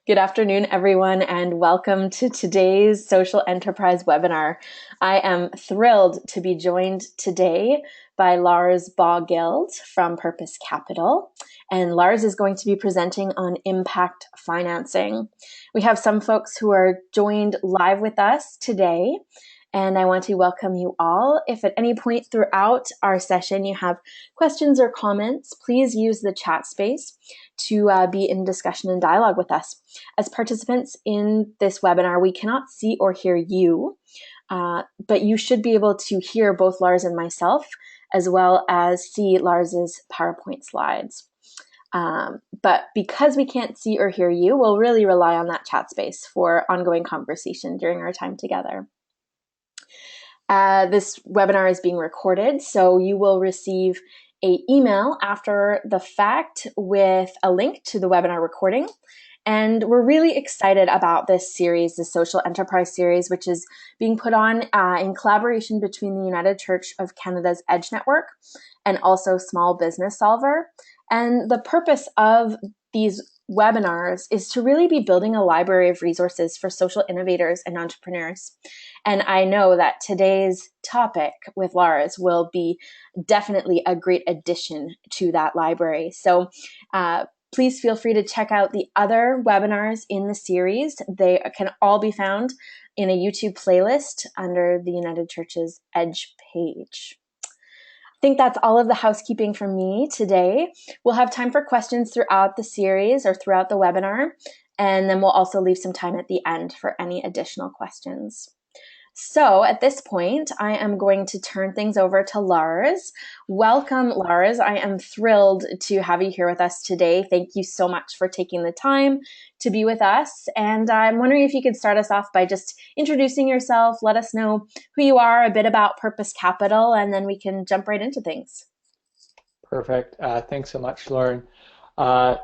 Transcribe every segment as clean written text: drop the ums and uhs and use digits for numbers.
Good afternoon, everyone, and welcome to today's Social Enterprise webinar. I am thrilled to be joined today by Lars Boggild from Purpose Capital, and Lars is going to be presenting on impact financing. We have some folks who are joined live with us today, and I want to welcome you all. If at any point throughout our session you have questions or comments, please use the chat space to be in discussion and dialogue with us. As participants in this webinar, we cannot see or hear you, but you should be able to hear both Lars and myself, as well as see Lars's PowerPoint slides. But because we can't see or hear you, we'll really rely on that chat space for ongoing conversation during our time together. This webinar is being recorded, so you will receive an email after the fact with a link to the webinar recording. And we're really excited about this series, the Social Enterprise series, which is being put on in collaboration between the United Church of Canada's EDGE Network and also Small Business Solver. And the purpose of these webinars is to really be building a library of resources for social innovators and entrepreneurs. And I know that today's topic with Lars will be definitely a great addition to that library. So please feel free to check out the other webinars in the series. They can all be found in a YouTube playlist under the United Church's EDGE page. I think that's all of the housekeeping from me today. We'll have time for questions throughout the series or throughout the webinar, and then we'll also leave some time at the end for any additional questions. So at this point, I am going to turn things over to Lars. Welcome, Lars. I am thrilled to have you here with us today. Thank you so much for taking the time to be with us. And I'm wondering if you could start us off by just introducing yourself, let us know who you are, a bit about Purpose Capital, and then we can jump right into things. Perfect. Thanks so much, Lauren.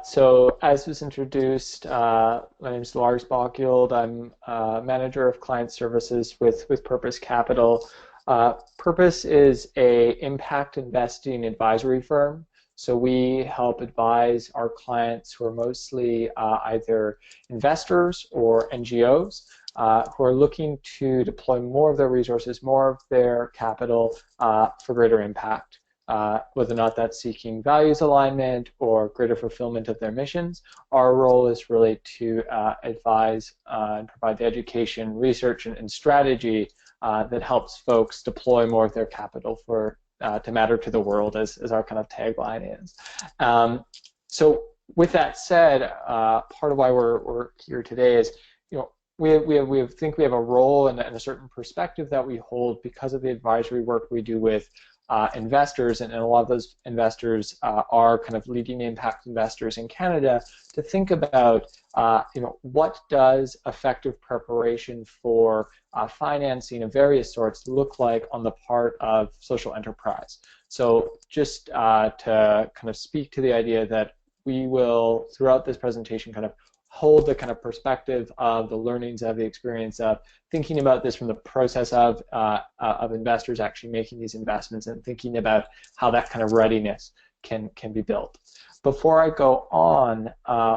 So as was introduced, my name is Lars Boggild. I'm Manager of Client Services with Purpose Capital. Purpose is a impact investing advisory firm. So we help advise our clients who are mostly either investors or NGOs who are looking to deploy more of their resources, more of their capital for greater impact. Whether or not that's seeking values alignment or greater fulfillment of their missions. Our role is really to advise and provide the education, research, and strategy that helps folks deploy more of their capital for to matter to the world, as our kind of tagline is. So with that said, part of why we're here today is, we think we have a role and a certain perspective that we hold because of the advisory work we do with investors, and a lot of those investors are kind of leading impact investors in Canada, to think about what does effective preparation for financing of various sorts look like on the part of social enterprise. So just to kind of speak to the idea that we will, throughout this presentation, kind of hold the kind of perspective of the learnings of the experience of thinking about this from the process of investors actually making these investments, and thinking about how that kind of readiness can be built. Before I go on,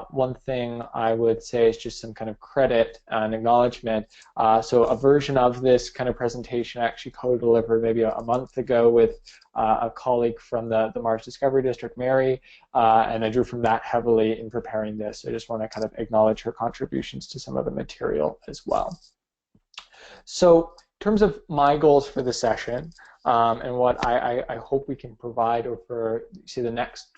one thing I would say is just some kind of credit and acknowledgement. So a version of this kind of presentation I actually co-delivered maybe a month ago with a colleague from the Mars Discovery District, Mary, and I drew from that heavily in preparing this. So I just want to kind of acknowledge her contributions to some of the material as well. So in terms of my goals for the session, and what I hope we can provide over, say, the next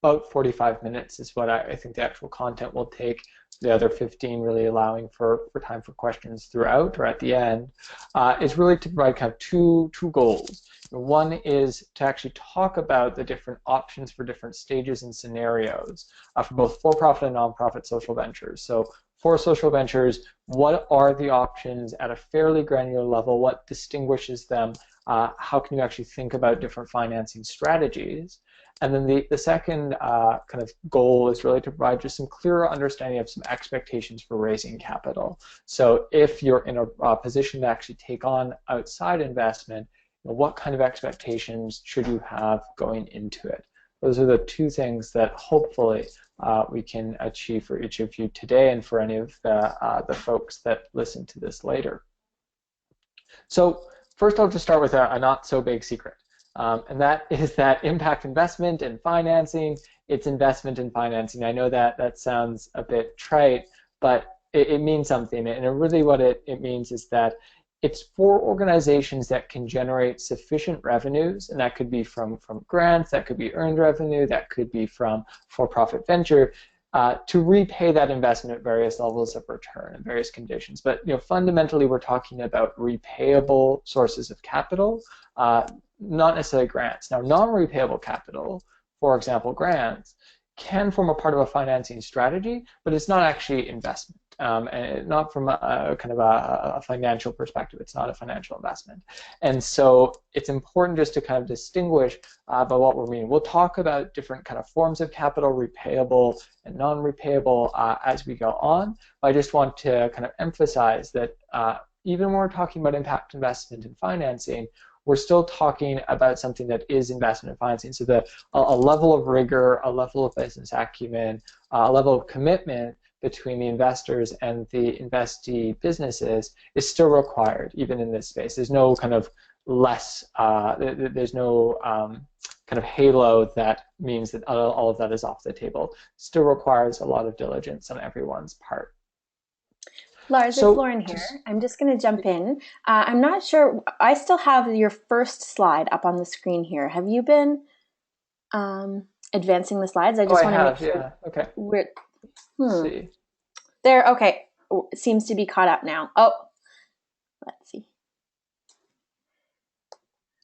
about 45 minutes is what I think the actual content will take, the other 15 really allowing for time for questions throughout or at the end, is really to provide kind of two goals. One is to actually talk about the different options for different stages and scenarios for both for-profit and nonprofit social ventures. So for social ventures, what are the options at a fairly granular level? What distinguishes them? How can you actually think about different financing strategies? And then the second kind of goal is really to provide just some clearer understanding of some expectations for raising capital. So if you're in a position to actually take on outside investment, what kind of expectations should you have going into it? Those are the two things that hopefully we can achieve for each of you today and for any of the folks that listen to this later. So first I'll just start with a not so big secret. And that is that impact investment and financing, it's investment in financing. I know that sounds a bit trite, but it means something. And really what it means is that it's for organizations that can generate sufficient revenues, and that could be from grants, that could be earned revenue, that could be from for-profit venture, to repay that investment at various levels of return and various conditions. But fundamentally, we're talking about repayable sources of capital, not necessarily grants. Now, non-repayable capital, for example, grants, can form a part of a financing strategy, but it's not actually investment. And not from a kind of a financial perspective. It's not a financial investment. And so it's important just to kind of distinguish by what we're meaning. We'll talk about different kind of forms of capital, repayable and non-repayable, as we go on. I just want to kind of emphasize that even when we're talking about impact investment and financing, we're still talking about something that is investment and financing. So a level of rigor, a level of business acumen, a level of commitment between the investors and the investee businesses is still required, even in this space. There's no kind of there's no kind of halo that means that all of that is off the table. Still requires a lot of diligence on everyone's part. Lars, it's Lauren here. I'm just going to jump in. I'm not sure. I still have your first slide up on the screen here. Have you been advancing the slides? I just want to make sure. Yeah. Okay. See. There, okay. It seems to be caught up now. Oh, let's see.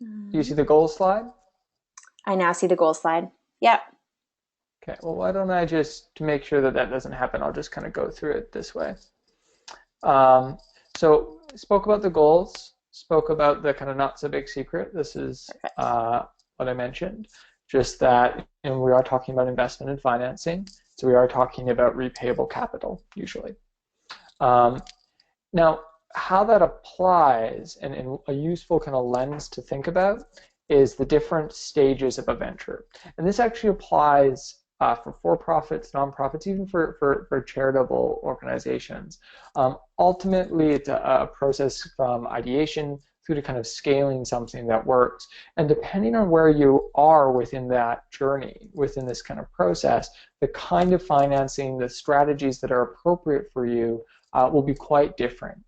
Do you see the goals slide? I now see the goals slide. Yep. Okay, well, why don't I just, to make sure that doesn't happen, I'll just kind of go through it this way. So spoke about the goals, spoke about the kind of not so big secret. This is what I mentioned, just that we are talking about investment and financing. So we are talking about repayable capital, usually. Now, how that applies, and a useful kind of lens to think about, is the different stages of a venture. And this actually applies for-profits, nonprofits, even for charitable organizations. Ultimately, it's a process from ideation through to kind of scaling something that works. And depending on where you are within that journey, within this kind of process, the kind of financing, the strategies that are appropriate for you will be quite different.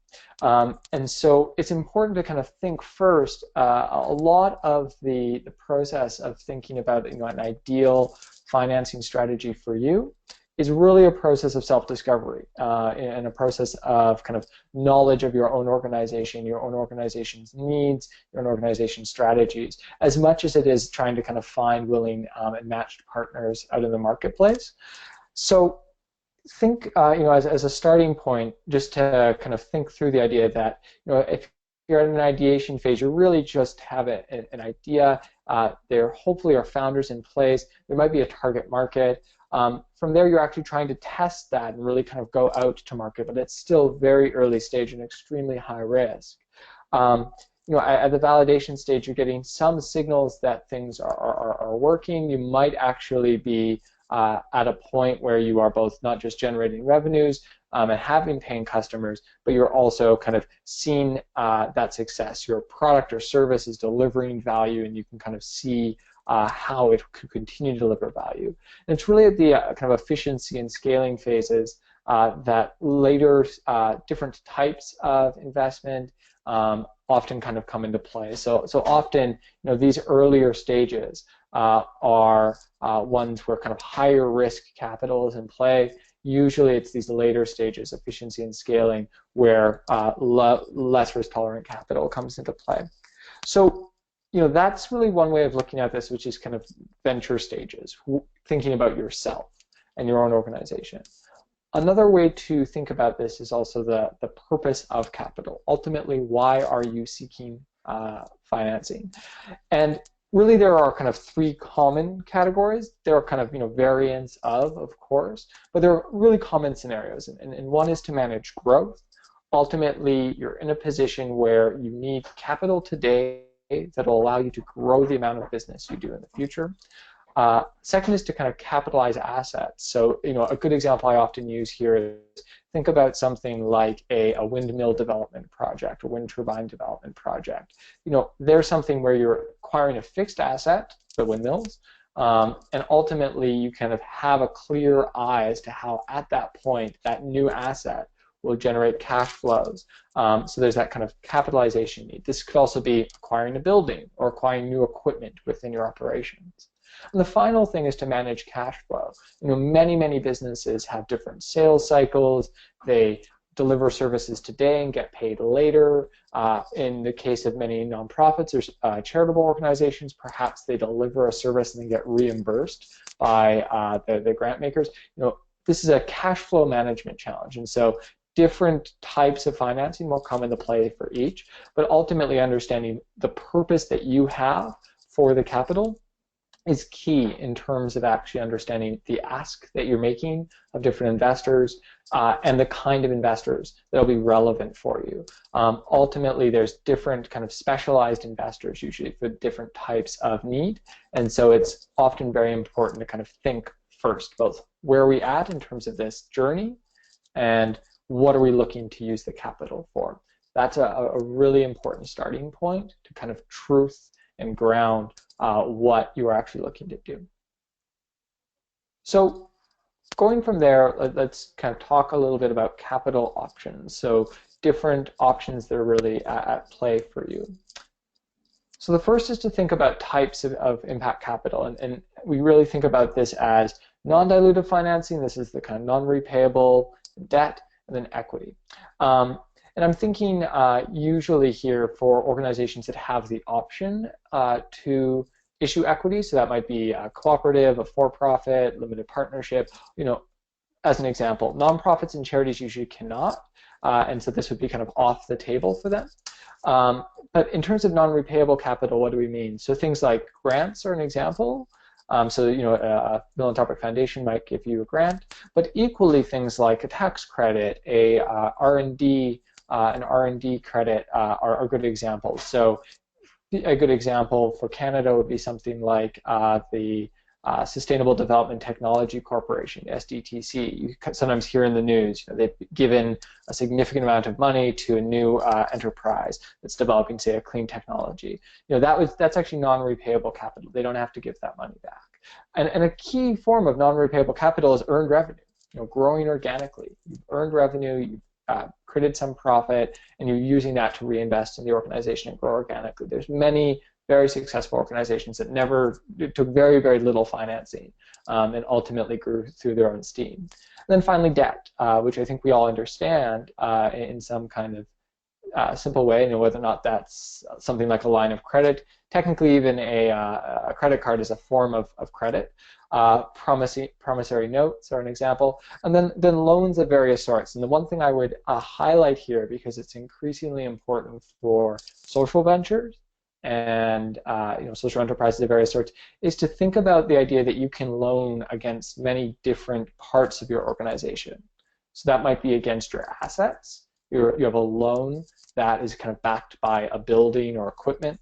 And so it's important to kind of think first, a lot of the process of thinking about an ideal financing strategy for you is really a process of self-discovery and a process of kind of knowledge of your own organization's needs, your own organization's strategies, as much as it is trying to kind of find willing and matched partners out in the marketplace. So think, as a starting point, just to kind of think through the idea that, if you're in an ideation phase, you really just have an idea. There hopefully are founders in place. There might be a target market. From there, you're actually trying to test that and really kind of go out to market, but it's still very early stage and extremely high risk. At the validation stage, you're getting some signals that things are working. You might actually be at a point where you are both not just generating revenues and having paying customers, but you're also kind of seeing that success. Your product or service is delivering value, and you can kind of see how it could continue to deliver value. And it's really at the kind of efficiency and scaling phases that later different types of investment often kind of come into play. So often, these earlier stages are ones where kind of higher risk capital is in play. Usually it's these later stages, efficiency and scaling, where less risk tolerant capital comes into play. So that's really one way of looking at this, which is kind of venture stages, thinking about yourself and your own organization. Another way to think about this is also the purpose of capital. Ultimately, why are you seeking financing? And really, there are kind of three common categories. There are kind of variants of course, but there are really common scenarios. And one is to manage growth. Ultimately, you're in a position where you need capital today that will allow you to grow the amount of business you do in the future. Second is to kind of capitalize assets. So, a good example I often use here is think about something like a windmill development project, a wind turbine development project. There's something where you're acquiring a fixed asset, the windmills, and ultimately you kind of have a clear eye as to how at that point that new asset will generate cash flows. So there's that kind of capitalization need. This could also be acquiring a building or acquiring new equipment within your operations. And the final thing is to manage cash flow. Many businesses have different sales cycles. They deliver services today and get paid later. In the case of many nonprofits or charitable organizations, perhaps they deliver a service and then get reimbursed by the grant makers. This is a cash flow management challenge, and so different types of financing will come into play for each, but ultimately understanding the purpose that you have for the capital is key in terms of actually understanding the ask that you're making of different investors and the kind of investors that will be relevant for you. Ultimately, there's different kind of specialized investors usually for different types of need, and so it's often very important to kind of think first, both where are we at in terms of this journey and what are we looking to use the capital for. That's a really important starting point to kind of truth and ground what you are actually looking to do. So going from there, let's kind of talk a little bit about capital options. So different options that are really at play for you. So the first is to think about types of impact capital, and we really think about this as non-dilutive financing. This is the kind of non-repayable debt, and then equity. And I'm thinking usually here for organizations that have the option to issue equity, so that might be a cooperative, a for-profit, limited partnership. As an example, nonprofits and charities usually cannot, and so this would be kind of off the table for them. But in terms of non-repayable capital, what do we mean? So things like grants are an example. So a philanthropic foundation might give you a grant, but equally things like a tax credit, an R&D credit are good examples. So a good example for Canada would be something like the Sustainable Development Technology Corporation, SDTC. You sometimes hear in the news, they've given a significant amount of money to a new enterprise that's developing, say, a clean technology. That's actually non-repayable capital. They don't have to give that money back. And a key form of non-repayable capital is earned revenue. Growing organically. You've earned revenue. You've created some profit, and you're using that to reinvest in the organization and grow organically. There's many very successful organizations that took very little financing and ultimately grew through their own steam. And then finally, debt, which I think we all understand in some kind of simple way, whether or not that's something like a line of credit. Technically, even a credit card is a form of credit. Promissory notes are an example, and then loans of various sorts. And the one thing I would highlight here, because it's increasingly important for social ventures and social enterprises of various sorts, is to think about the idea that you can loan against many different parts of your organization. So that might be against your assets. You have a loan that is kind of backed by a building or equipment.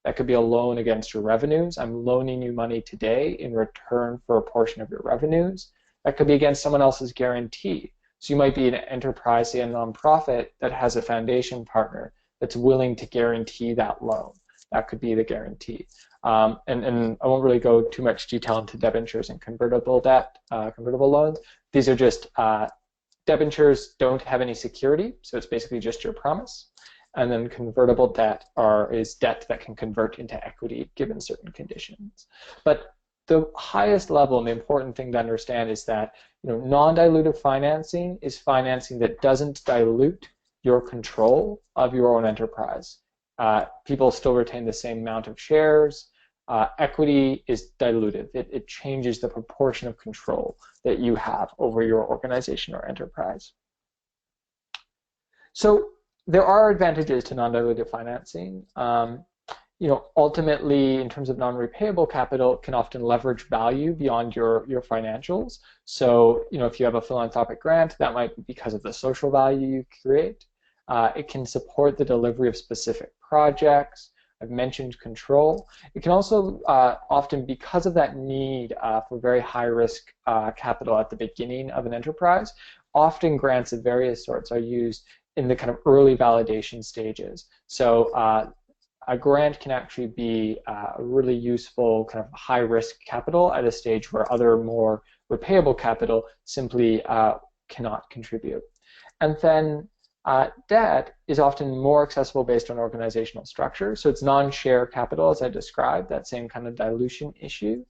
That could be a loan against your revenues. I'm loaning you money today in return for a portion of your revenues. That could be against someone else's guarantee. So you might be an enterprise, say a nonprofit, that has a foundation partner that's willing to guarantee that loan. That could be the guarantee. And I won't really go too much detail into debentures and convertible debt, convertible loans. These are just debentures don't have any security, so it's basically just your promise. And then convertible debt is debt that can convert into equity given certain conditions. But the highest level and the important thing to understand is that non-dilutive financing is financing that doesn't dilute your control of your own enterprise. People still retain the same amount of shares. Equity is dilutive. It changes the proportion of control that you have over your organization or enterprise. So there are advantages to non-dilutive financing. Ultimately, in terms of non-repayable capital, it can often leverage value beyond your financials. So, if you have a philanthropic grant, that might be because of the social value you create. It can support the delivery of specific projects. I've mentioned control. It can also often, because of that need for very high risk capital at the beginning of an enterprise, often grants of various sorts are used in the kind of early validation stages. So a grant can actually be a really useful kind of high risk capital at a stage where other more repayable capital simply cannot contribute. And then debt is often more accessible based on organizational structure. So it's non-share capital, as I described, that same kind of dilution issue.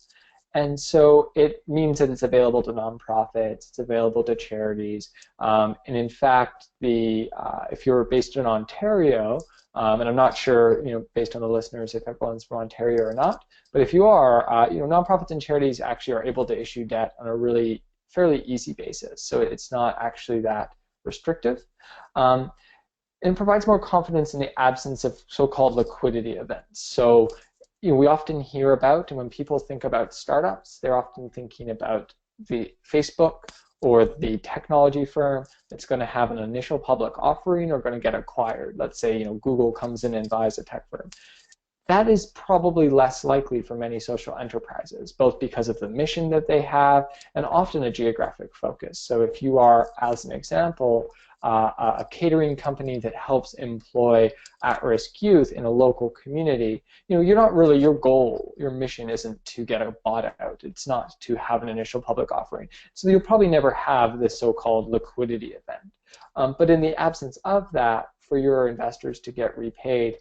And so it means that it's available to nonprofits, it's available to charities. And in fact, if you're based in Ontario, and I'm not sure, based on the listeners, if everyone's from Ontario or not, but if you are, nonprofits and charities actually are able to issue debt on a really fairly easy basis. So it's not actually that restrictive. And provides more confidence in the absence of so-called liquidity events. So we often hear about, and when people think about startups, they're often thinking about the Facebook or the technology firm that's going to have an initial public offering or going to get acquired. Let's say Google comes in and buys a tech firm. That is probably less likely for many social enterprises, both because of the mission that they have and often a geographic focus. So if you are, as an example, a catering company that helps employ at-risk youth in a local community, you're not really, your goal, your mission isn't to get a bought out. It's not to have an initial public offering. So you'll probably never have this so-called liquidity event. But in the absence of that, for your investors to get repaid,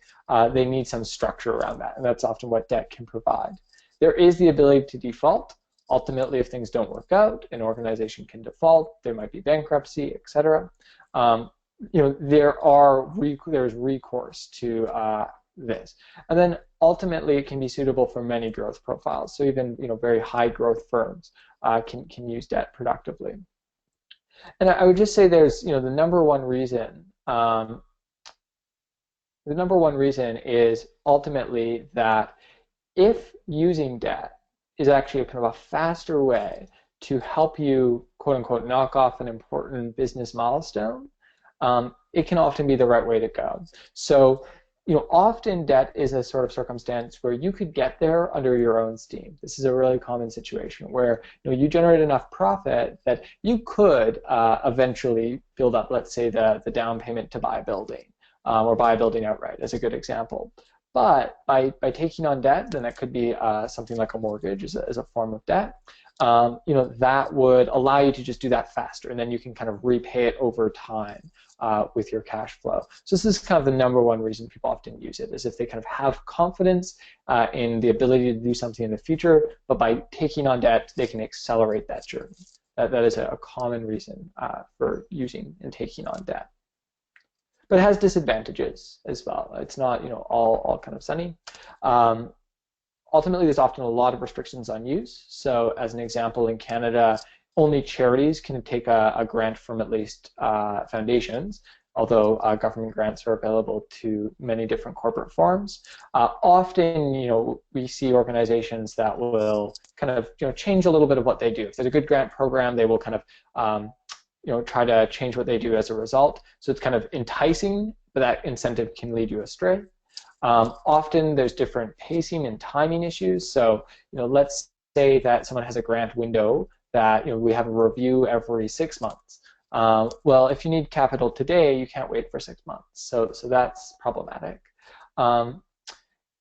they need some structure around that, and that's often what debt can provide. There is the ability to default. Ultimately, if things don't work out, an organization can default. There might be bankruptcy, etc. There's recourse to this, and then ultimately it can be suitable for many growth profiles. So even very high growth firms can use debt productively. And I would just say there's the number one reason. The number one reason is ultimately that if using debt is actually a kind of a faster way to help you, quote unquote, knock off an important business milestone, it can often be the right way to go. So, often debt is a sort of circumstance where you could get there under your own steam. This is a really common situation where you generate enough profit that you could eventually build up, let's say, the down payment to buy a building. Or buy a building outright, as a good example. But by taking on debt, then that could be something like a mortgage as a form of debt. That would allow you to just do that faster, and then you can kind of repay it over time with your cash flow. So this is kind of the number one reason people often use it, is if they kind of have confidence in the ability to do something in the future, but by taking on debt, they can accelerate that journey. That is a common reason for using and taking on debt. But it has disadvantages as well. It's not, all kind of sunny. Ultimately, there's often a lot of restrictions on use. So, as an example, in Canada, only charities can take a grant from at least foundations, although government grants are available to many different corporate forms. Often, we see organizations that will kind of, change a little bit of what they do. If there's a good grant program, they will kind of try to change what they do as a result. So it's kind of enticing, but that incentive can lead you astray. Often there's different pacing and timing issues. So, let's say that someone has a grant window that, we have a review every 6 months. Well, if you need capital today, you can't wait for 6 months. So that's problematic.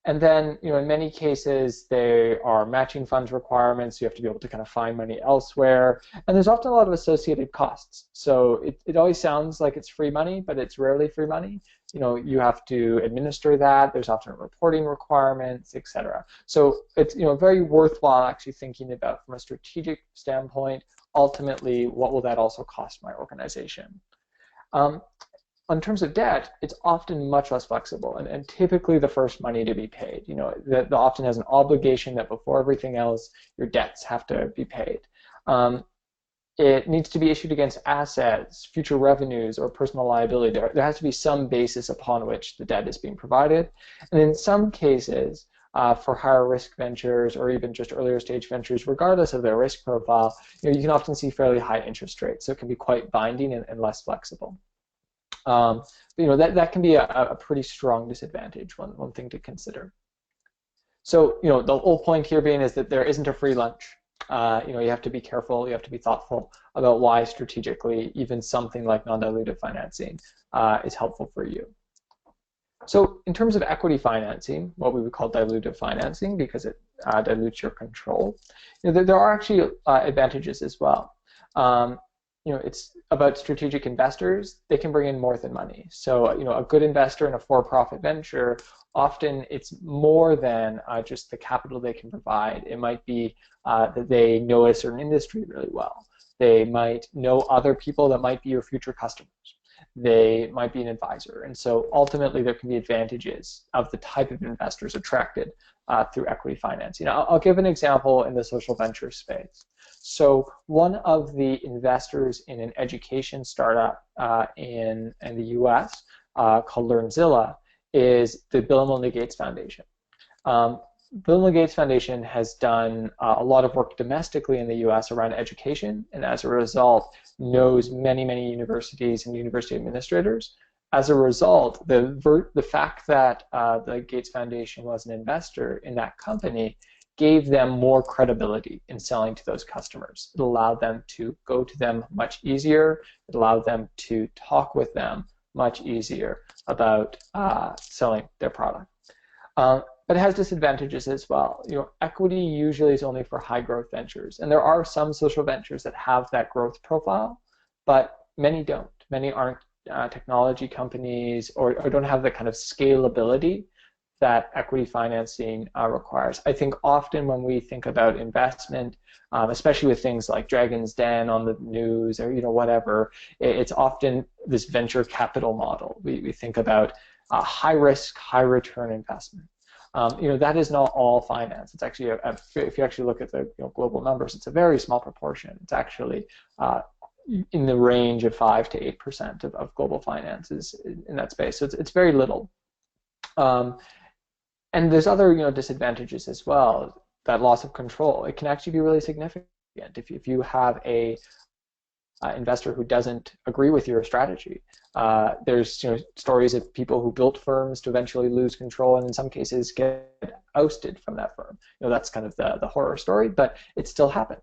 And then, in many cases, there are matching funds requirements. You have to be able to kind of find money elsewhere. And there's often a lot of associated costs. So it always sounds like it's free money, but it's rarely free money. You have to administer that. There's often reporting requirements, etc. So it's, very worthwhile actually thinking about, from a strategic standpoint, ultimately, what will that also cost my organization? In terms of debt, it's often much less flexible, and typically the first money to be paid. That often has an obligation that before everything else, your debts have to be paid. It needs to be issued against assets, future revenues, or personal liability. There has to be some basis upon which the debt is being provided. And in some cases, for higher risk ventures or even just earlier stage ventures, regardless of their risk profile, you can often see fairly high interest rates. So it can be quite binding and less flexible. Um, that can be a pretty strong disadvantage, one thing to consider. So, the whole point here being is that there isn't a free lunch. You have to be careful, you have to be thoughtful about why strategically even something like non-dilutive financing is helpful for you. So in terms of equity financing, what we would call dilutive financing, because it dilutes your control, there are actually advantages as well. It's about strategic investors. They can bring in more than money. So, a good investor in a for-profit venture, often it's more than just the capital they can provide. It might be that they know a certain industry really well. They might know other people that might be your future customers. They might be an advisor. And so ultimately there can be advantages of the type of investors attracted through equity financing. I'll give an example in the social venture space. So one of the investors in an education startup in the US called LearnZilla is the Bill and Melinda Gates Foundation. Bill and Melinda Gates Foundation has done a lot of work domestically in the US around education, and as a result knows many, many universities and university administrators. As a result, the fact that the Gates Foundation was an investor in that company gave them more credibility in selling to those customers. It allowed them to go to them much easier. It allowed them to talk with them much easier about selling their product. But it has disadvantages as well. Equity usually is only for high growth ventures, and there are some social ventures that have that growth profile, but many don't. Many aren't technology companies or don't have the kind of scalability that equity financing requires. I think often when we think about investment, especially with things like Dragon's Den on the news or whatever, it's often this venture capital model. We think about high risk, high return investment. That is not all finance. It's actually, if you actually look at the global numbers, it's a very small proportion. It's actually in the range of 5 to 8% of global finances in that space. So it's very little. And there's other disadvantages as well. That loss of control, it can actually be really significant if you have a investor who doesn't agree with your strategy. There's stories of people who built firms to eventually lose control and in some cases get ousted from that firm. That's kind of the horror story, but it still happens.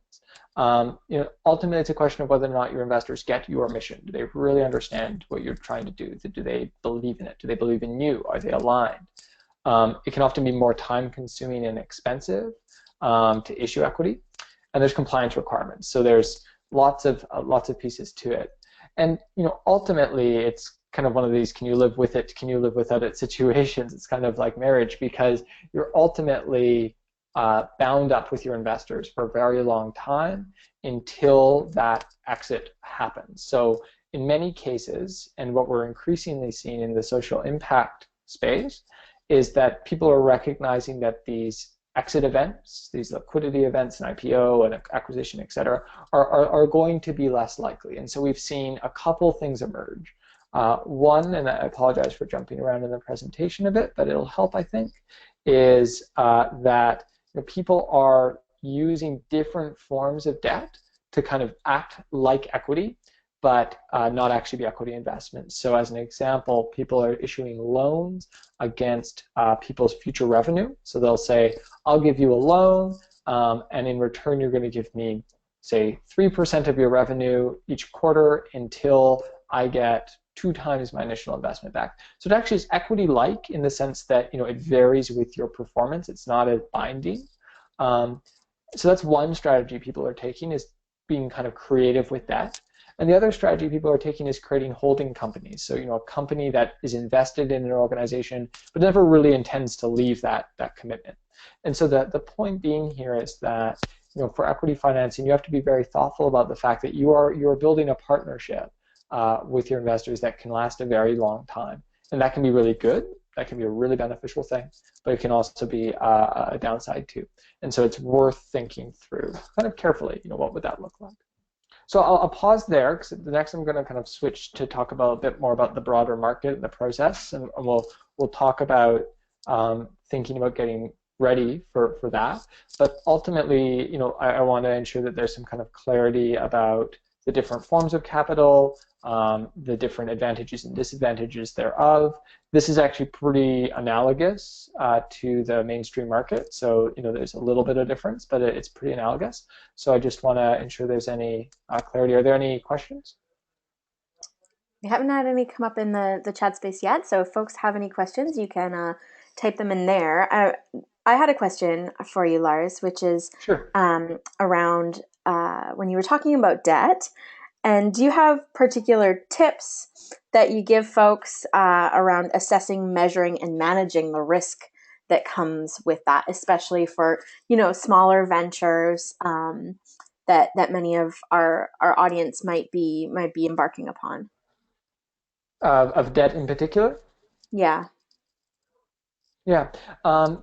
Ultimately it's a question of whether or not your investors get your mission. Do they really understand what you're trying to do? Do they believe in it? Do they believe in you? Are they aligned? It can often be more time consuming and expensive to issue equity, and there's compliance requirements. So there's lots of pieces to it, and ultimately it's kind of one of these can you live with it, can you live without it situations. It's kind of like marriage, because you're ultimately bound up with your investors for a very long time until that exit happens. So in many cases, and what we're increasingly seeing in the social impact space, is that people are recognizing that these exit events, these liquidity events, an IPO, an acquisition, et cetera, are going to be less likely. And so we've seen a couple things emerge. One, and I apologize for jumping around in the presentation a bit, but it'll help, I think, is that people are using different forms of debt to kind of act like equity, but not actually be equity investments. So as an example, people are issuing loans against people's future revenue. So they'll say, I'll give you a loan, and in return you're going to give me, say, 3% of your revenue each quarter until I get 2 times my initial investment back. So it actually is equity-like in the sense that it varies with your performance. It's not as binding. So that's one strategy people are taking, is being kind of creative with that. And the other strategy people are taking is creating holding companies. So, a company that is invested in an organization but never really intends to leave that commitment. And so the point being here is that, for equity financing, you have to be very thoughtful about the fact that you're building a partnership with your investors that can last a very long time. And that can be really good. That can be a really beneficial thing, but it can also be a downside too. And so it's worth thinking through kind of carefully, what would that look like? So I'll pause there, because the next I'm going to kind of switch to talk about a bit more about the broader market and the process, and we'll talk about thinking about getting ready for that. But ultimately, I want to ensure that there's some kind of clarity about the different forms of capital, the different advantages and disadvantages thereof. This is actually pretty analogous to the mainstream market. So, there's a little bit of difference, but it's pretty analogous. So I just want to ensure there's any clarity. Are there any questions? We haven't had any come up in the chat space yet, so if folks have any questions, you can type them in there. I had a question for you, Lars, which is Sure. around when you were talking about debt. And do you have particular tips that you give folks around assessing, measuring, and managing the risk that comes with that, especially for smaller ventures that many of our audience might be embarking upon? Of debt in particular? Yeah. Yeah,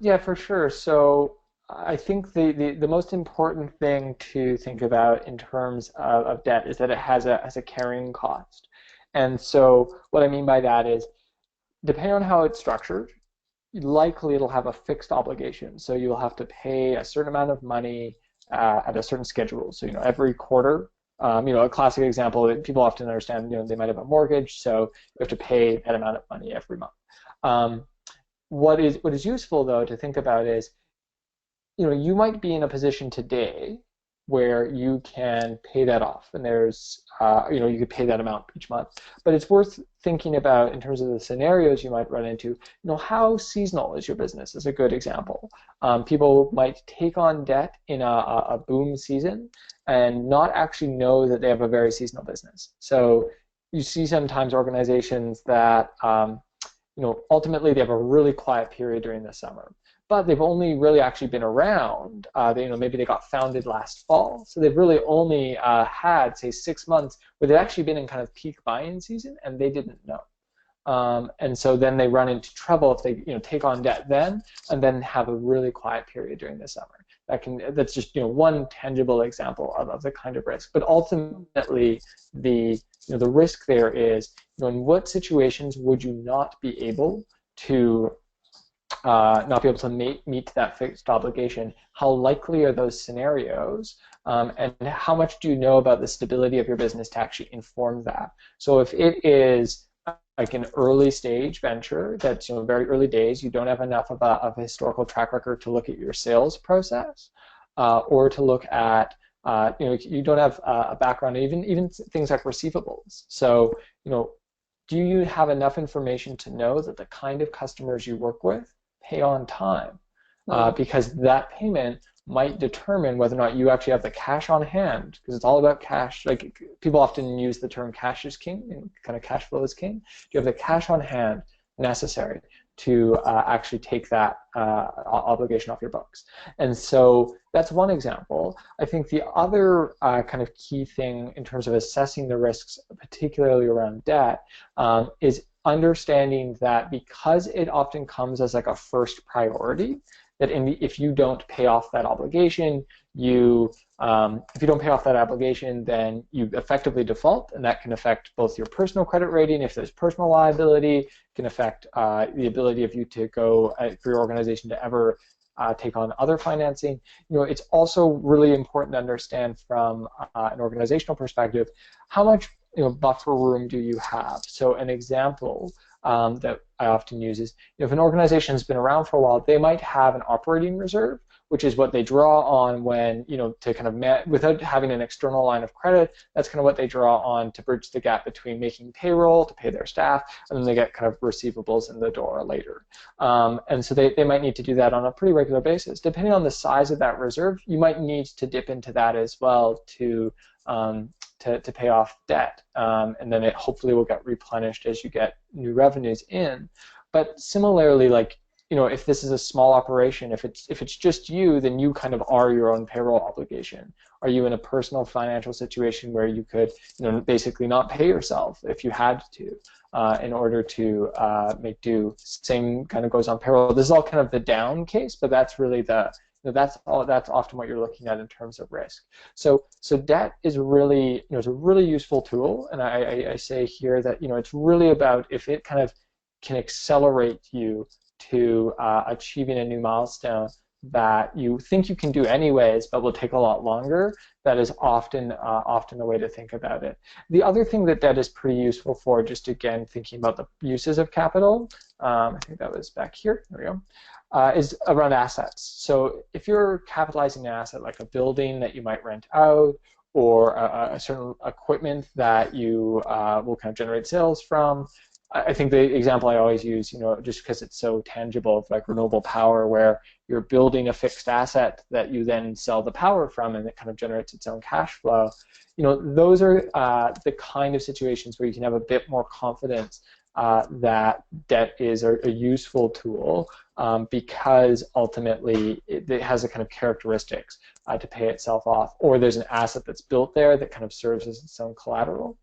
yeah, for sure. So I think the most important thing to think about in terms of debt is that it has a carrying cost. And so what I mean by that is, depending on how it's structured, likely it'll have a fixed obligation. So you'll have to pay a certain amount of money at a certain schedule. So, every quarter, a classic example that people often understand, they might have a mortgage, so you have to pay that amount of money every month. Um, what is useful though to think about is, you might be in a position today where you can pay that off, and you could pay that amount each month. But it's worth thinking about in terms of the scenarios you might run into. How seasonal is your business is a good example. People might take on debt in a boom season and not actually know that they have a very seasonal business. So you see sometimes organizations that ultimately they have a really quiet period during the summer, but they've only really actually been around. Maybe they got founded last fall, so they've really only had, say, 6 months where they've actually been in kind of peak buying season, and they didn't know. And so then they run into trouble if they take on debt then and then have a really quiet period during the summer. That's just one tangible example of the kind of risk. But ultimately, the risk there is, in what situations would you not be able to meet that fixed obligation? How likely are those scenarios? And how much do you know about the stability of your business to actually inform that? So if it is like an early stage venture that's very early days, you don't have enough of a historical track record to look at your sales process, or to look at you don't have a background, even things like receivables. So do you have enough information to know that the kind of customers you work with pay on time? Because that payment might determine whether or not you actually have the cash on hand, because it's all about cash. Like, people often use the term cash is king, kind of cash flow is king. Do you have the cash on hand necessary to actually take that obligation off your books? And so that's one example. I think the other kind of key thing in terms of assessing the risks, particularly around debt, is understanding that because it often comes as like a first priority, that if you don't pay off that obligation, if you don't pay off that obligation, then you effectively default, and that can affect both your personal credit rating. If there's personal liability, it can affect the ability of you to go for your organization to ever take on other financing. It's also really important to understand from an organizational perspective, how much buffer room do you have? So an example that I often use is, if an organization has been around for a while, they might have an operating reserve, which is what they draw on when, to kind of without having an external line of credit. That's kind of what they draw on to bridge the gap between making payroll to pay their staff, and then they get kind of receivables in the door later. And so they might need to do that on a pretty regular basis. Depending on the size of that reserve, you might need to dip into that as well to pay off debt, and then it hopefully will get replenished as you get new revenues in. But similarly, like, if this is a small operation, if it's just you, then you kind of are your own payroll obligation. Are you in a personal financial situation where you could, basically not pay yourself if you had to, in order to make do? Same kind of goes on payroll. This is all kind of the down case, but that's really that's often what you're looking at in terms of risk. So debt is really, it's a really useful tool, and I say here that it's really about if it kind of can accelerate you to achieving a new milestone, that you think you can do anyways, but will take a lot longer, that is often the way to think about it. The other thing that debt is pretty useful for, just again thinking about the uses of capital, I think that was back here, there we go, is around assets. So if you're capitalizing an asset like a building that you might rent out, or a certain equipment that you will kind of generate sales from, I think the example I always use, just because it's so tangible, of like renewable power, where you're building a fixed asset that you then sell the power from, and it kind of generates its own cash flow. Those are the kind of situations where you can have a bit more confidence that debt is a useful tool, because ultimately it has a kind of characteristics to pay itself off, or there's an asset that's built there that kind of serves as its own collateral.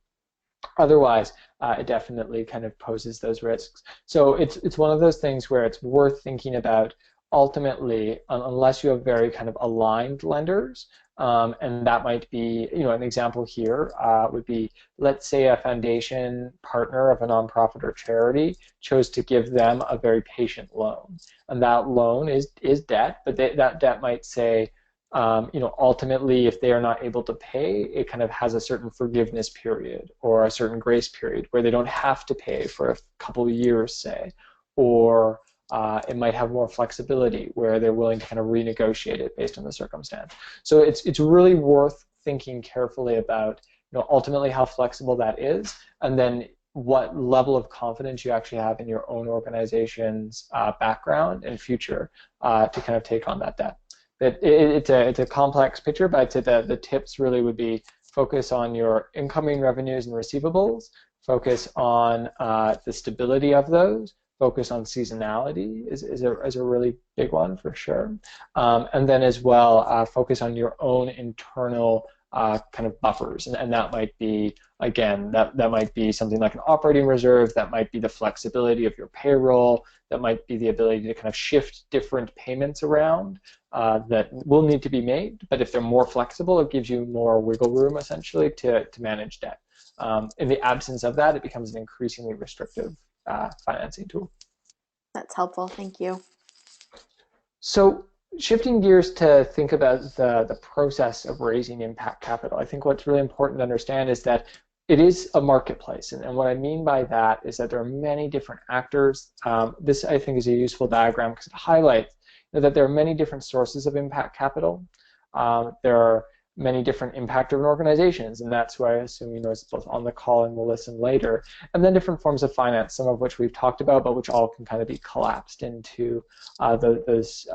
Otherwise, it definitely kind of poses those risks. So it's one of those things where it's worth thinking about. Ultimately, unless you have very kind of aligned lenders, and that might be, an example here would be, let's say a foundation partner of a nonprofit or charity chose to give them a very patient loan, and that loan is debt, but that debt might say, ultimately, if they are not able to pay, it kind of has a certain forgiveness period or a certain grace period where they don't have to pay for a couple of years, say, or it might have more flexibility where they're willing to kind of renegotiate it based on the circumstance. So it's really worth thinking carefully about, ultimately how flexible that is, and then what level of confidence you actually have in your own organization's background and future to kind of take on that debt. It's a complex picture, but I'd say the tips really would be focus on your incoming revenues and receivables, focus on the stability of those, focus on seasonality is a really big one for sure, and then as well focus on your own internal kind of buffers, and that might be, again, that might be something like an operating reserve, that might be the flexibility of your payroll, that might be the ability to kind of shift different payments around that will need to be made, but if they're more flexible, it gives you more wiggle room essentially to manage debt. In the absence of that, it becomes an increasingly restrictive financing tool. That's helpful. Thank you. So shifting gears to think about the process of raising impact capital, I think what's really important to understand is that it is a marketplace. And what I mean by that is that there are many different actors. This, I think, is a useful diagram because it highlights that there are many different sources of impact capital. There are many different impact-driven organizations, and that's who I assume is both on the call and will listen later. And then different forms of finance, some of which we've talked about, but which all can kind of be collapsed into those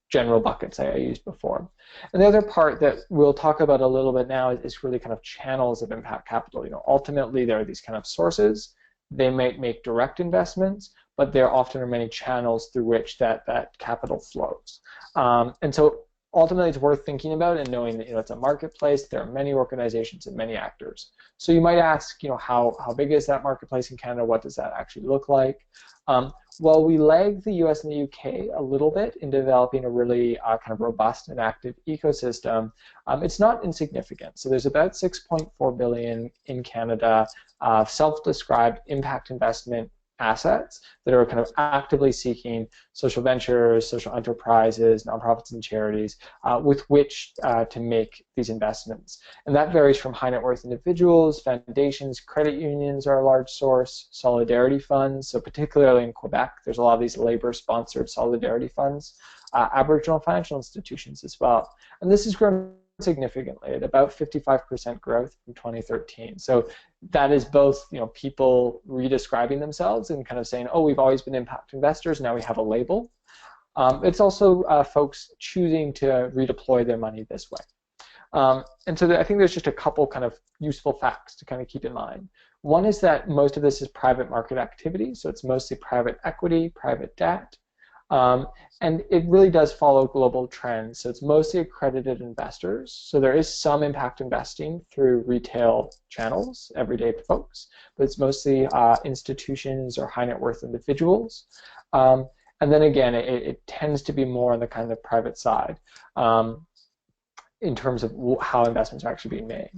general buckets I used before. And the other part that we'll talk about a little bit now is really kind of channels of impact capital. Ultimately, there are these kind of sources. They might make direct investments, but there often are many channels through which that capital flows. And so ultimately, it's worth thinking about and knowing that it's a marketplace. There are many organizations and many actors. So you might ask, how big is that marketplace in Canada? What does that actually look like? Well, we lag the US and the UK a little bit in developing a really kind of robust and active ecosystem. It's not insignificant. So there's about 6.4 billion in Canada self-described impact investment assets that are kind of actively seeking social ventures, social enterprises, nonprofits and charities with which to make these investments. And that varies from high net worth individuals, foundations, credit unions are a large source, solidarity funds, so particularly in Quebec, there's a lot of these labor-sponsored solidarity funds, Aboriginal financial institutions as well. And this has grown significantly at about 55% growth from 2013. So that is both people redescribing themselves and kind of saying, oh, we've always been impact investors, now we have a label. It's also folks choosing to redeploy their money this way. And so I think there's just a couple kind of useful facts to kind of keep in mind. One is that most of this is private market activity, so it's mostly private equity, private debt. And it really does follow global trends. So it's mostly accredited investors. So there is some impact investing through retail channels, everyday folks, but it's mostly institutions or high net worth individuals. And then again, it tends to be more on the kind of private side in terms of how investments are actually being made.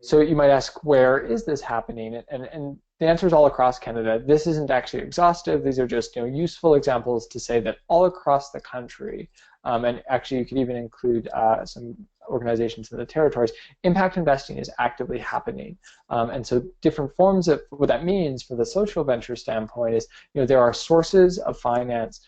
So you might ask, where is this happening? And the answer is all across Canada. This isn't actually exhaustive. These are just useful examples to say that all across the country, and actually you could even include some organizations in the territories, impact investing is actively happening. And so different forms of what that means for the social venture standpoint is there are sources of finance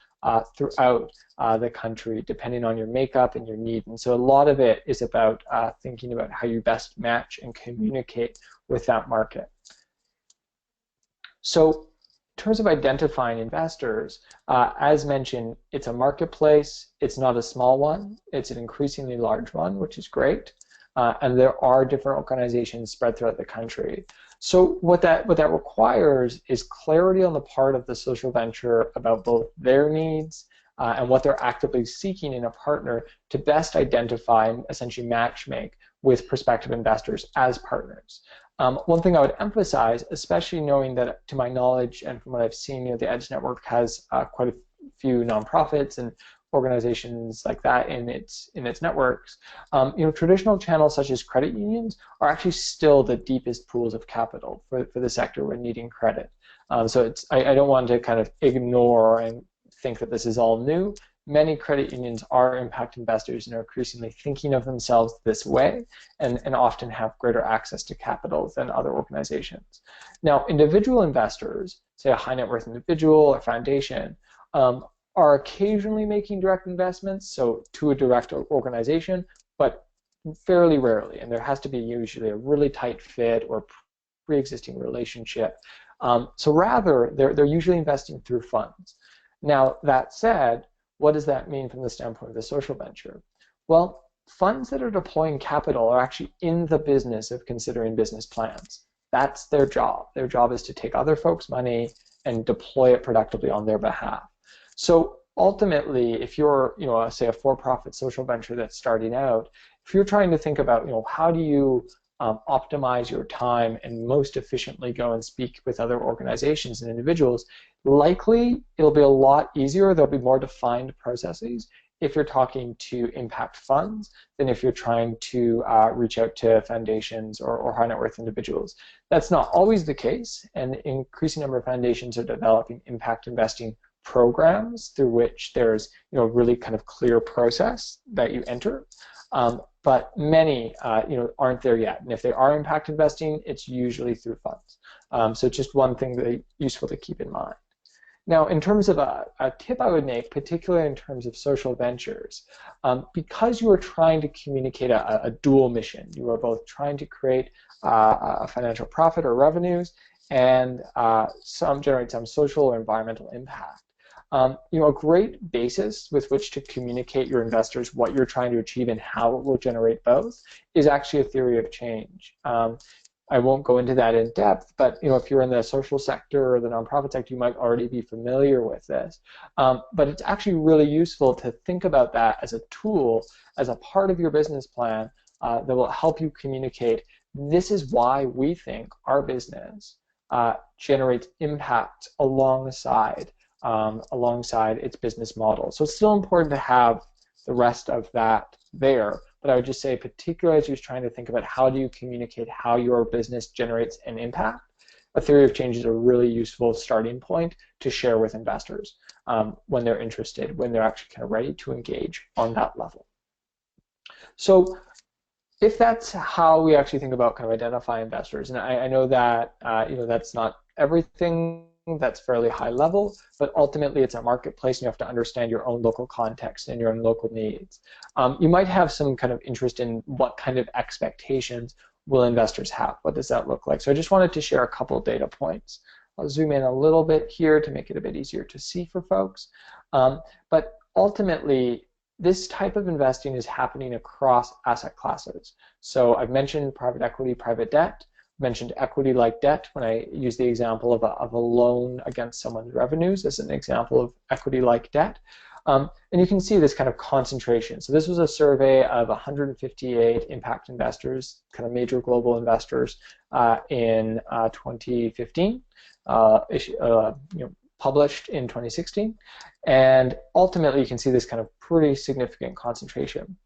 throughout the country, depending on your makeup and your need. And so a lot of it is about thinking about how you best match and communicate with that market. So in terms of identifying investors, as mentioned, it's a marketplace. It's not a small one. It's an increasingly large one, which is great. And there are different organizations spread throughout the country. So what that requires is clarity on the part of the social venture about both their needs and what they're actively seeking in a partner to best identify and essentially matchmake with prospective investors as partners. One thing I would emphasize, especially knowing that, to my knowledge and from what I've seen, the EDGE network has quite a few nonprofits and organizations like that in its networks. Traditional channels such as credit unions are actually still the deepest pools of capital for the sector when needing credit. So I don't want to kind of ignore and think that this is all new. Many credit unions are impact investors and are increasingly thinking of themselves this way and often have greater access to capital than other organizations. Now, individual investors, say a high net worth individual or foundation, are occasionally making direct investments, so to a direct organization, but fairly rarely, and there has to be usually a really tight fit or pre-existing relationship. So rather, they're usually investing through funds. Now, that said, what does that mean from the standpoint of the social venture? Well, funds that are deploying capital are actually in the business of considering business plans. That's their job. Their job is to take other folks' money and deploy it productively on their behalf. So ultimately, if you're, say a for-profit social venture that's starting out, if you're trying to think about, how do you optimize your time and most efficiently go and speak with other organizations and individuals, likely it'll be a lot easier. There'll be more defined processes if you're talking to impact funds than if you're trying to reach out to foundations or high net worth individuals. That's not always the case, and an increasing number of foundations are developing impact investing programs through which there's really kind of clear process that you enter. But many aren't there yet, and if they are impact investing, it's usually through funds. So just one thing that's useful to keep in mind. Now, in terms of a tip I would make, particularly in terms of social ventures, because you are trying to communicate a dual mission, you are both trying to create a financial profit or revenues and generate some social or environmental impact. A great basis with which to communicate your investors what you're trying to achieve and how it will generate both is actually a theory of change. I won't go into that in depth, but if you're in the social sector or the nonprofit sector, you might already be familiar with this. But it's actually really useful to think about that as a tool, as a part of your business plan that will help you communicate, this is why we think our business generates impact alongside its business model. So it's still important to have the rest of that there, but I would just say, particularly as you're trying to think about how do you communicate how your business generates an impact, a theory of change is a really useful starting point to share with investors when they're interested, when they're actually kind of ready to engage on that level. So if that's how we actually think about kind of identifying investors, and I know that that's not everything, that's fairly high level, but ultimately it's a marketplace and you have to understand your own local context and your own local needs. You might have some kind of interest in what kind of expectations will investors have. What does that look like? So I just wanted to share a couple of data points. I'll zoom in a little bit here to make it a bit easier to see for folks. But ultimately, this type of investing is happening across asset classes. So I've mentioned private equity, private debt, mentioned equity-like debt when I use the example of a loan against someone's revenues as an example of equity-like debt. And you can see this kind of concentration. So this was a survey of 158 impact investors, kind of major global investors in 2015, published in 2016. And ultimately, you can see this kind of pretty significant concentration.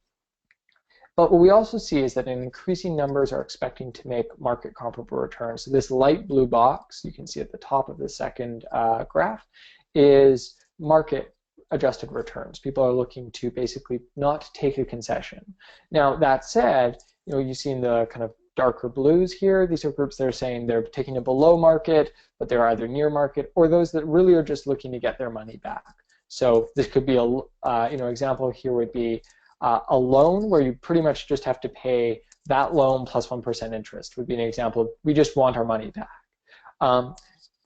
But what we also see is that increasing numbers are expecting to make market comparable returns. So this light blue box, you can see at the top of the second graph, is market adjusted returns. People are looking to basically not take a concession. Now, that said, you see in the kind of darker blues here, these are groups that are saying they're taking it below market, but they're either near market, or those that really are just looking to get their money back. So this could be example here would be a loan where you pretty much just have to pay that loan plus 1% interest would be an example. We just want our money back.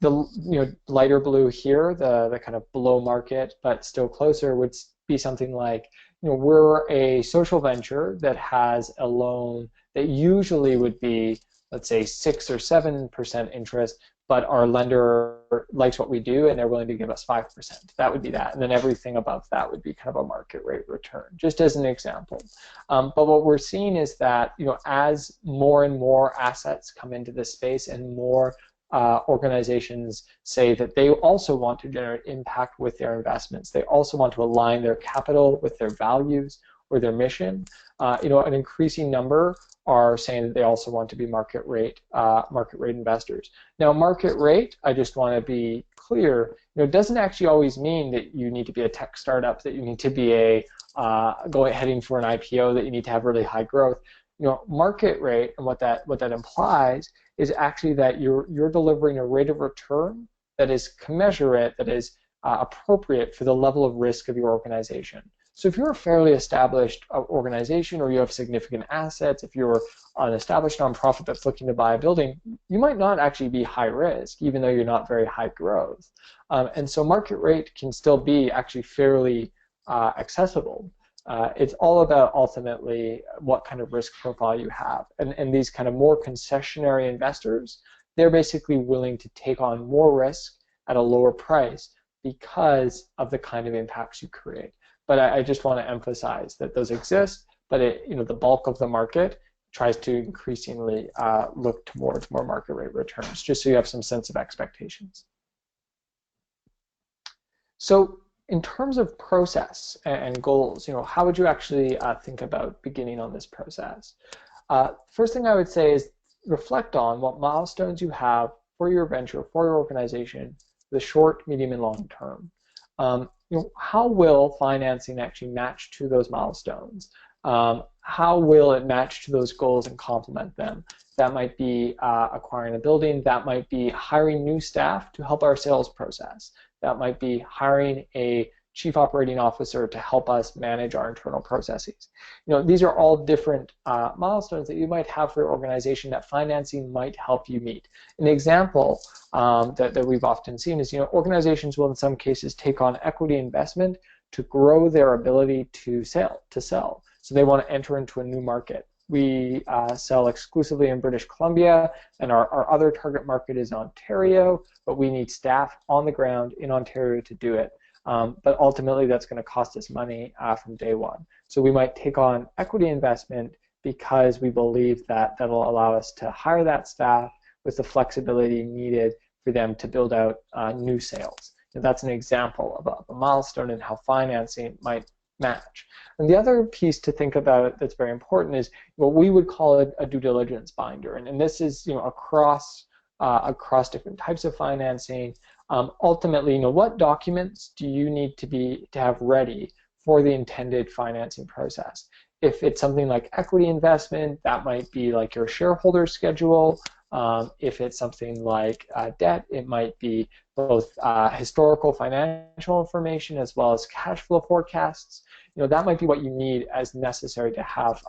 The lighter blue here, the kind of below market but still closer, would be something like, we're a social venture that has a loan that usually would be, let's say, 6 or 7% interest, but our lender likes what we do and they're willing to give us 5%. That would be that. And then everything above that would be kind of a market rate return, just as an example. But what we're seeing is that, as more and more assets come into this space and more organizations say that they also want to generate impact with their investments, they also want to align their capital with their values or their mission, an increasing number are saying that they also want to be market rate investors. Now, market rate, I just want to be clear, doesn't actually always mean that you need to be a tech startup, that you need to be heading for an IPO, that you need to have really high growth. Market rate, and what that implies is actually that you're delivering a rate of return that is commensurate, that is appropriate for the level of risk of your organization. So if you're a fairly established organization, or you have significant assets, if you're an established nonprofit that's looking to buy a building, you might not actually be high risk, even though you're not very high growth. And so market rate can still be actually fairly accessible. It's all about ultimately what kind of risk profile you have. And these kind of more concessionary investors, they're basically willing to take on more risk at a lower price because of the kind of impacts you create. But I just want to emphasize that those exist, but the bulk of the market tries to increasingly look towards more market rate returns, just so you have some sense of expectations. So in terms of process and goals, how would you actually think about beginning on this process? First thing I would say is reflect on what milestones you have for your venture, for your organization, the short, medium, and long term. How will financing actually match to those milestones? How will it match to those goals and complement them? That might be acquiring a building. That might be hiring new staff to help our sales process. That might be hiring a chief operating officer to help us manage our internal processes. These are all different milestones that you might have for your organization that financing might help you meet. An example that we've often seen is, organizations will in some cases take on equity investment to grow their ability to sell. So they want to enter into a new market. We sell exclusively in British Columbia, and our other target market is Ontario, but we need staff on the ground in Ontario to do it. But ultimately, that's going to cost us money from day one. So we might take on equity investment because we believe that that'll allow us to hire that staff with the flexibility needed for them to build out new sales. And that's an example of a milestone in how financing might match. And the other piece to think about that's very important is what we would call a due diligence binder. And this is across different types of financing. Ultimately, what documents do you need to have ready for the intended financing process? If it's something like equity investment, that might be like your shareholder schedule. If it's something like debt, it might be both historical financial information as well as cash flow forecasts. That might be what you need as necessary to have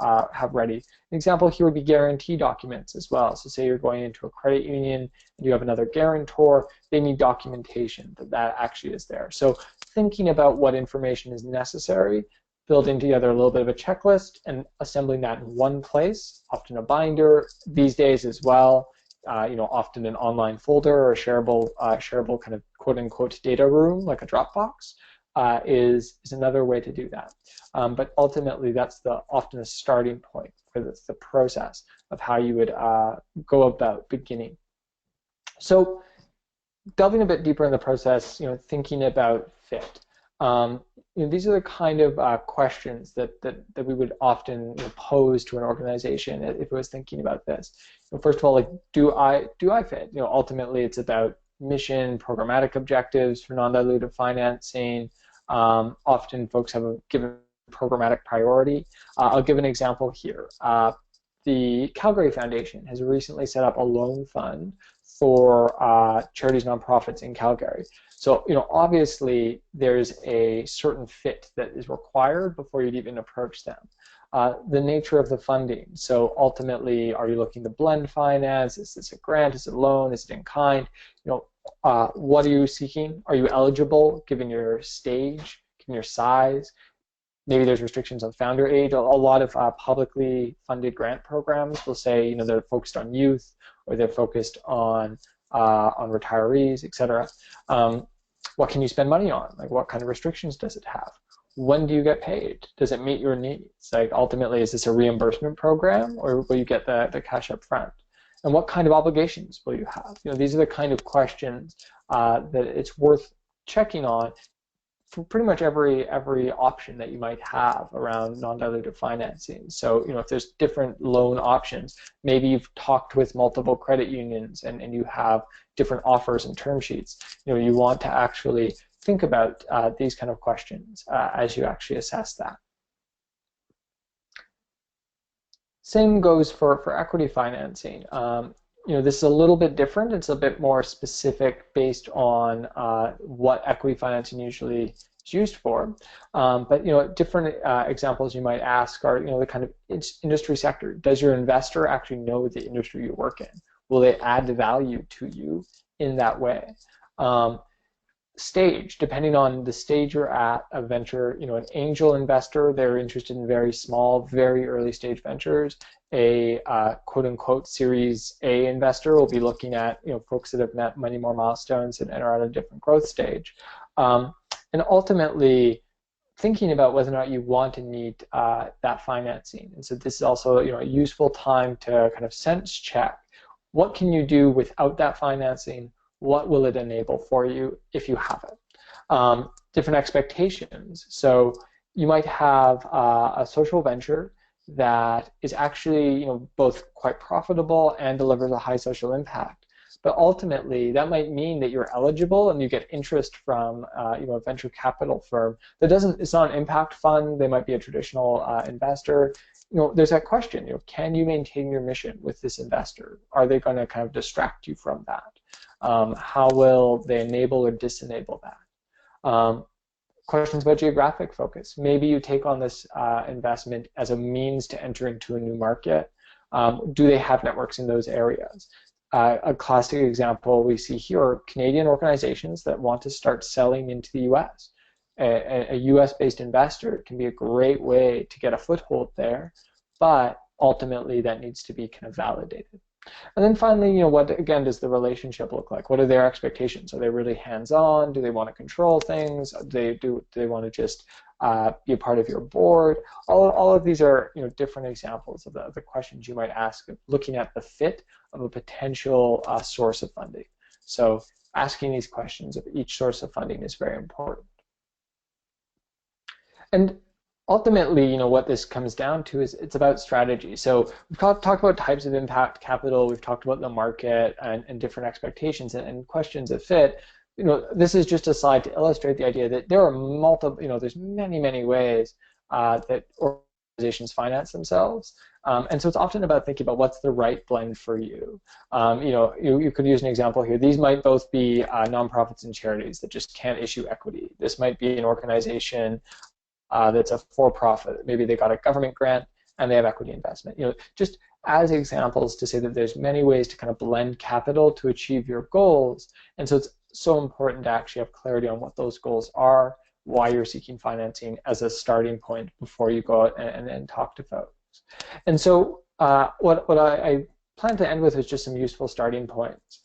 ready. An example here would be guarantee documents as well. So say you're going into a credit union and you have another guarantor, they need documentation that actually is there. So thinking about what information is necessary, building together a little bit of a checklist and assembling that in one place, often a binder these days as well, often an online folder or a shareable kind of quote-unquote data room like a Dropbox. Is another way to do that. But ultimately, that's often a starting point for the process of how you would go about beginning. So delving a bit deeper in the process, thinking about fit. these are the kind of questions that we would often pose to an organization if it was thinking about this. First of all, like, do I fit? Ultimately, it's about mission, programmatic objectives for non-dilutive financing. Often, folks have a given programmatic priority. I'll give an example here. The Calgary Foundation has recently set up a loan fund for charities, nonprofits in Calgary. So, obviously there's a certain fit that is required before you'd even approach them. The nature of the funding. So ultimately, are you looking to blend finance? Is this a grant? Is it a loan? Is it in kind? What are you seeking? Are you eligible given your stage, given your size? Maybe there's restrictions on founder age. A lot of publicly funded grant programs will say, they're focused on youth, or they're focused on retirees, etc. What can you spend money on? Like, what kind of restrictions does it have? When do you get paid? Does it meet your needs? Like, ultimately, is this a reimbursement program, or will you get the cash up front? And what kind of obligations will you have? These are the kind of questions that it's worth checking on for pretty much every option that you might have around non-dilutive financing. So, if there's different loan options, maybe you've talked with multiple credit unions and you have different offers and term sheets. You want to actually think about these kind of questions as you actually assess that. Same goes for equity financing. This is a little bit different. It's a bit more specific based on what equity financing usually is used for. But different examples you might ask are the kind of industry sector. Does your investor actually know the industry you work in? Will they add value to you in that way? Stage, depending on the stage you're at of venture, an angel investor, they're interested in very small, very early stage ventures. A quote-unquote Series A investor will be looking at folks that have met many more milestones and are at a different growth stage. And ultimately, thinking about whether or not you want to need that financing. And so this is also a useful time to kind of sense check. What can you do without that financing? What will it enable for you if you have it? Different expectations. So you might have a social venture that is actually both quite profitable and delivers a high social impact. But ultimately, that might mean that you're eligible and you get interest from a venture capital firm that doesn't. It's not an impact fund. They might be a traditional investor. There's that question. Can you maintain your mission with this investor? Are they going to kind of distract you from that? How will they enable or disenable that? Questions about geographic focus. Maybe you take on this investment as a means to enter into a new market. Do they have networks in those areas? A classic example we see here are Canadian organizations that want to start selling into the US. A US-based investor can be a great way to get a foothold there, but ultimately that needs to be kind of validated. And then finally, what again does the relationship look like? What are their expectations? Are they really hands-on? Do they want to control things? Do they want to just be a part of your board? All of these are different examples of the questions you might ask, looking at the fit of a potential source of funding. So asking these questions of each source of funding is very important. And ultimately, what this comes down to is it's about strategy. So we've talked about types of impact capital. We've talked about the market and different expectations and questions that fit. This is just a slide to illustrate the idea that there are multiple, there's many ways that organizations finance themselves. And so it's often about thinking about what's the right blend for you. You could use an example here. These might both be nonprofits and charities that just can't issue equity. This might be an organization that's a for-profit. Maybe they got a government grant and they have equity investment. Just as examples to say that there's many ways to kind of blend capital to achieve your goals. And so it's so important to actually have clarity on what those goals are, why you're seeking financing as a starting point before you go out and talk to folks. And so what I plan to end with is just some useful starting points.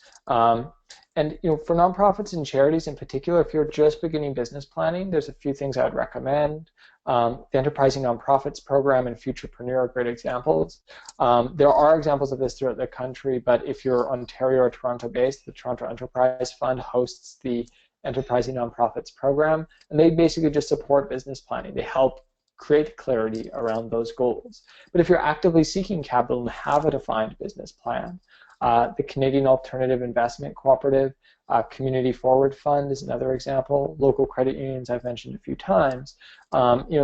And for nonprofits and charities in particular, if you're just beginning business planning, there's a few things I'd recommend. The Enterprising Nonprofits Program and Futurepreneur are great examples. There are examples of this throughout the country, but if you're Ontario or Toronto based, the Toronto Enterprise Fund hosts the Enterprising Nonprofits program, and they basically just support business planning. They help create clarity around those goals. But if you're actively seeking capital and have a defined business plan, the Canadian Alternative Investment Cooperative, Community Forward Fund is another example. Local credit unions I've mentioned a few times.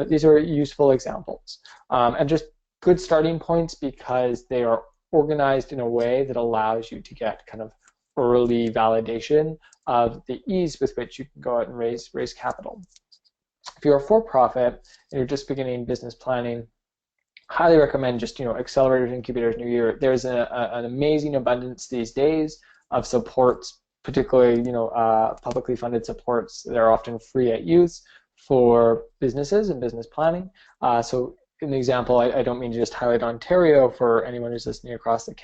These are useful examples, and just good starting points because they are organized in a way that allows you to get kind of early validation of the ease with which you can go out and raise capital. If you're a for-profit and you're just beginning business planning, highly recommend just accelerators, incubators, New Year. There's an amazing abundance these days of supports, particularly publicly funded supports that are often free at use for businesses and business planning. So in the example, I don't mean to just highlight Ontario for anyone who's listening across the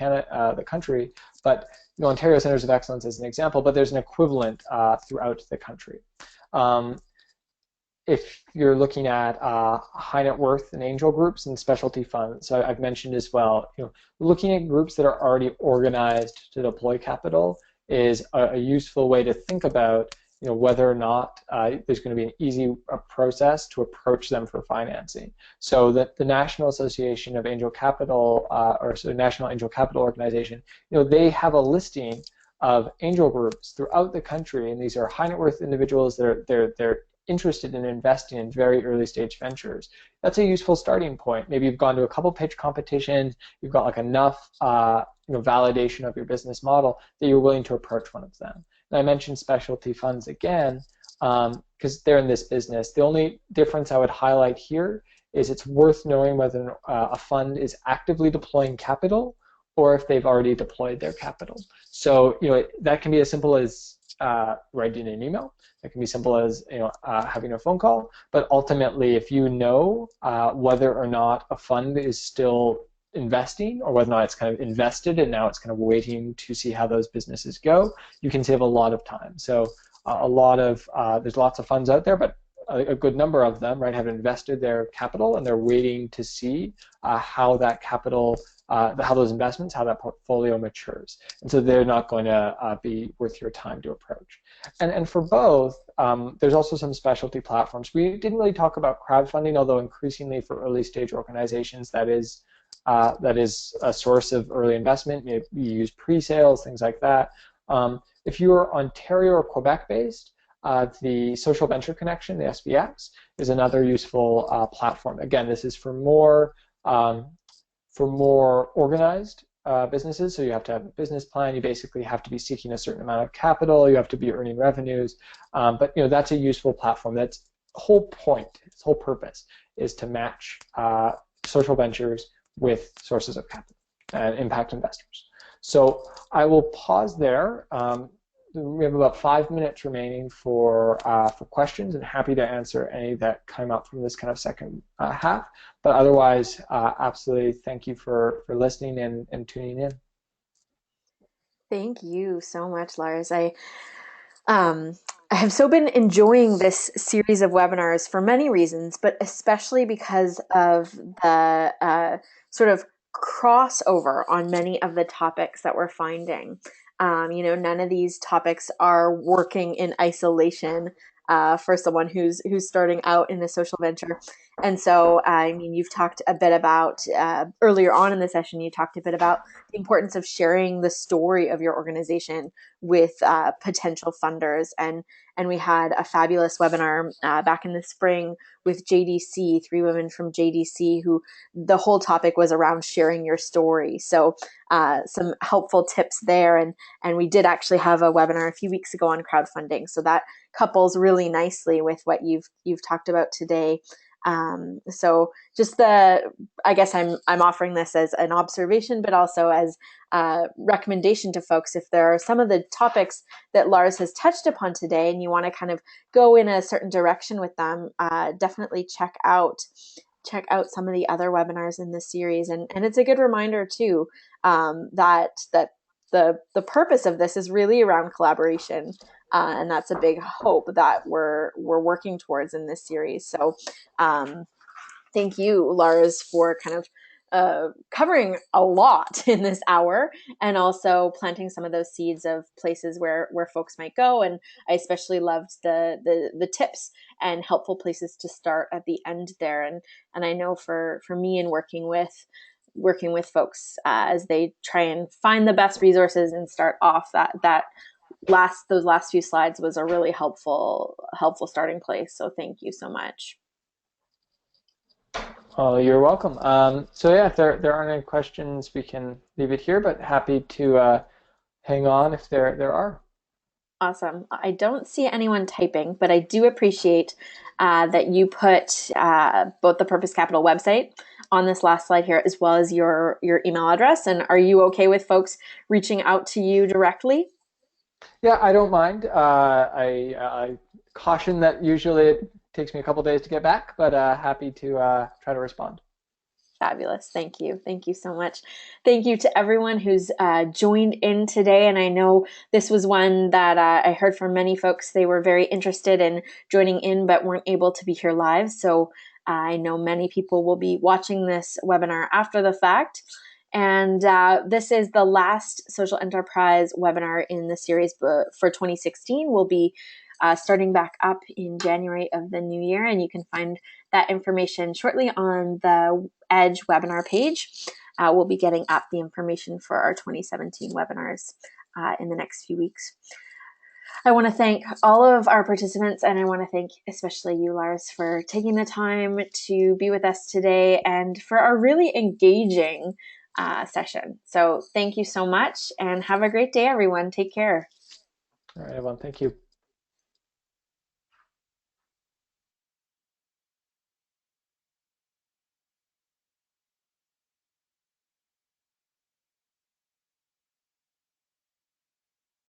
country, but Ontario Centers of Excellence is an example, but there's an equivalent throughout the country. If you're looking at high net worth and angel groups and specialty funds, so I've mentioned as well, looking at groups that are already organized to deploy capital is a useful way to think about whether or not there's going to be an easy process to approach them for financing. So that the National Association of Angel Capital, National Angel Capital Organization, they have a listing of angel groups throughout the country, and these are high net worth individuals that they're interested in investing in very early stage ventures. That's a useful starting point. Maybe you've gone to a couple pitch competitions, you've got like enough validation of your business model that you're willing to approach one of them. And I mentioned specialty funds again because they're in this business. The only difference I would highlight here is it's worth knowing whether a fund is actively deploying capital or if they've already deployed their capital. So that can be as simple as writing an email. It can be simple as having a phone call. But ultimately, if you know whether or not a fund is still investing or whether or not it's kind of invested and now it's kind of waiting to see how those businesses go, you can save a lot of time. So there's lots of funds out there, but a good number of them, right, have invested their capital and they're waiting to see how that capital, how those investments, how that portfolio matures. And so they're not going to be worth your time to approach. And for both, there's also some specialty platforms. We didn't really talk about crowdfunding, although increasingly for early stage organizations, that is a source of early investment. You use pre-sales, things like that. If you're Ontario or Quebec based, the Social Venture Connection, the SVX, is another useful platform. Again, this is for more organized businesses. So you have to have a business plan. You basically have to be seeking a certain amount of capital. You have to be earning revenues. But that's a useful platform. That's whole point. Its whole purpose is to match social ventures with sources of capital and impact investors. So I will pause there. We have about 5 minutes remaining for questions, and happy to answer any that come up from this kind of second half. But otherwise, absolutely thank you for listening and tuning in. Thank you so much, Lars. Um, I have so been enjoying this series of webinars for many reasons, but especially because of the sort of crossover on many of the topics that we're finding. None of these topics are working in isolation for someone who's starting out in a social venture. And so, you've talked a bit about earlier on in the session, you talked a bit about the importance of sharing the story of your organization with potential funders. And we had a fabulous webinar back in the spring with JDC, 3 women from JDC, who the whole topic was around sharing your story. So some helpful tips there. And we did actually have a webinar a few weeks ago on crowdfunding. So that couples really nicely with what you've talked about today. So just I guess I'm offering this as an observation, but also as a recommendation to folks. If there are some of the topics that Lars has touched upon today and you want to kind of go in a certain direction with them, definitely check out some of the other webinars in this series. And it's a good reminder too, that the purpose of this is really around collaboration. And that's a big hope that we're working towards in this series. So thank you, Lars, for kind of covering a lot in this hour, and also planting some of those seeds of places where folks might go. And I especially loved the tips and helpful places to start at the end there. And I know for me in working with folks as they try and find the best resources and start off, that those last few slides was a really helpful starting place. So thank you so much. Oh, you're welcome. So yeah, if there aren't any questions, we can leave it here, but happy to hang on if there are. Awesome. I don't see anyone typing, but I do appreciate that you put both the Purpose Capital website on this last slide here, as well as your email address. And are you okay with folks reaching out to you directly? Yeah, I don't mind. I caution that usually it takes me a couple days to get back, but happy to try to respond. Fabulous. Thank you. Thank you so much. Thank you to everyone who's joined in today. And I know this was one that I heard from many folks. They were very interested in joining in, but weren't able to be here live. So I know many people will be watching this webinar after the fact. And this is the last social enterprise webinar in the series for 2016. We'll be starting back up in January of the new year. And you can find that information shortly on the Edge webinar page. We'll be getting up the information for our 2017 webinars in the next few weeks. I want to thank all of our participants, and I want to thank especially you, Lars, for taking the time to be with us today and for our really engaging session. So thank you so much, and have a great day, everyone. Take care. All right, everyone. Thank you.